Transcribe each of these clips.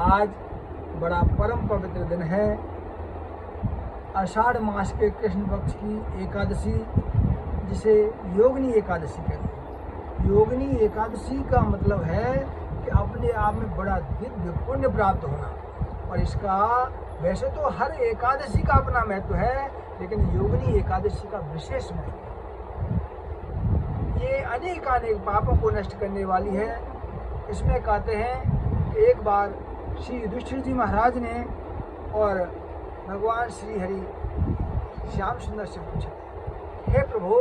आज बड़ा परम पवित्र दिन है। आषाढ़ मास के कृष्ण पक्ष की एकादशी, जिसे योगिनी एकादशी कहते हैं। योगिनी एकादशी का मतलब है कि अपने आप में बड़ा दिव्य पुण्य प्राप्त होना। और इसका वैसे तो हर एकादशी का अपना महत्व है, लेकिन योगिनी एकादशी का विशेष महत्व है। ये अनेक पापों को नष्ट करने वाली है। इसमें कहते हैं कि एक बार श्री युधिष्ठिर जी महाराज ने और भगवान श्री हरि श्याम सुंदर से पूछा, हे प्रभु,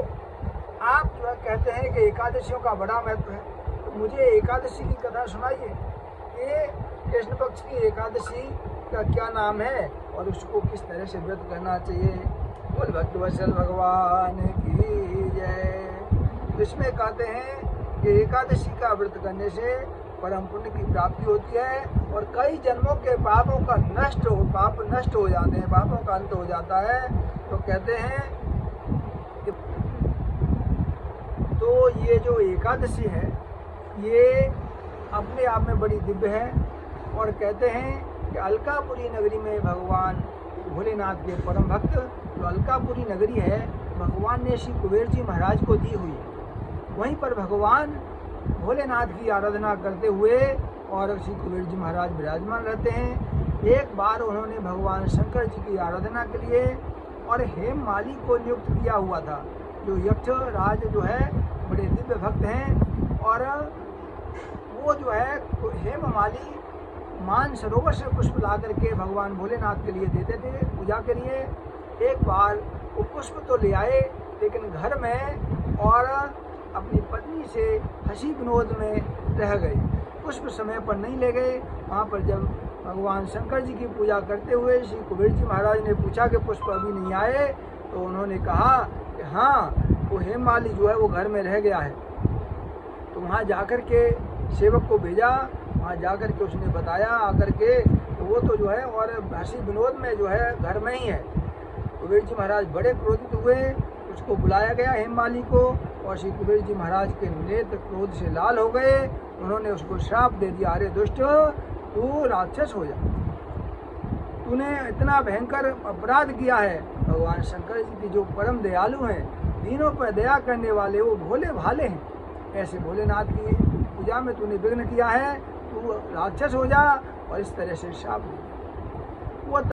आप जो कहते हैं कि एकादशियों का बड़ा महत्व है, तो मुझे एकादशी की कथा सुनाइए। ये कृष्ण पक्ष की एकादशी का क्या नाम है और उसको किस तरह से व्रत करना चाहिए। बोल भक्तवत्सल भगवान की जय। इसमें कहते हैं कि एकादशी का व्रत करने से परम पुण्य की प्राप्ति होती है और कई जन्मों के पाप नष्ट हो जाते हैं, पापों का अंत हो जाता है। तो कहते हैं कि तो ये जो एकादशी है ये अपने आप में बड़ी दिव्य है। और कहते हैं कि अलकापुरी नगरी में भगवान भोलेनाथ के परम भक्त, जो अलकापुरी नगरी है, भगवान ने श्री कुबेर जी महाराज को दी हुई है। वहीं पर भगवान भोलेनाथ की आराधना करते हुए और श्री कुबेर जी महाराज विराजमान रहते हैं। एक बार उन्होंने भगवान शंकर जी की आराधना के लिए और हेममाली को नियुक्त किया हुआ था। जो यक्ष राज जो है बड़े दिव्य भक्त हैं और वो जो है हेममाली मान सरोवर से पुष्प ला करके भगवान भोलेनाथ के लिए देते थे पूजा के लिए। एक बार वो पुष्प तो ले आए, लेकिन घर में और अपनी पत्नी से हंसी विनोद में रह गए, पुष्प समय पर नहीं ले गए। वहाँ पर जब भगवान शंकर जी की पूजा करते हुए श्री कुबेर जी महाराज ने पूछा कि पुष्प अभी नहीं आए, तो उन्होंने कहा कि हाँ, वो हेममाली जो है वो घर में रह गया है। तो वहाँ जाकर के सेवक को भेजा, वहाँ जाकर के उसने बताया आकर के, तो वो तो जो है और हंसी विनोद में जो है घर में ही है। कुबेर जी महाराज बड़े क्रोधित हुए, उसको बुलाया गया हेममाली को, और श्री कुबेर जी महाराज के नेत्र क्रोध से लाल हो गए। उन्होंने उसको श्राप दे दिया, अरे दुष्ट, तू राक्षस हो जा, तूने इतना भयंकर अपराध किया है। भगवान शंकर जी की जो परम दयालु हैं, दीनों पर दया करने वाले, वो भोले भाले हैं, ऐसे भोलेनाथ की पूजा में तूने विघ्न किया है, तू राक्षस हो जा, और इस तरह से श्राप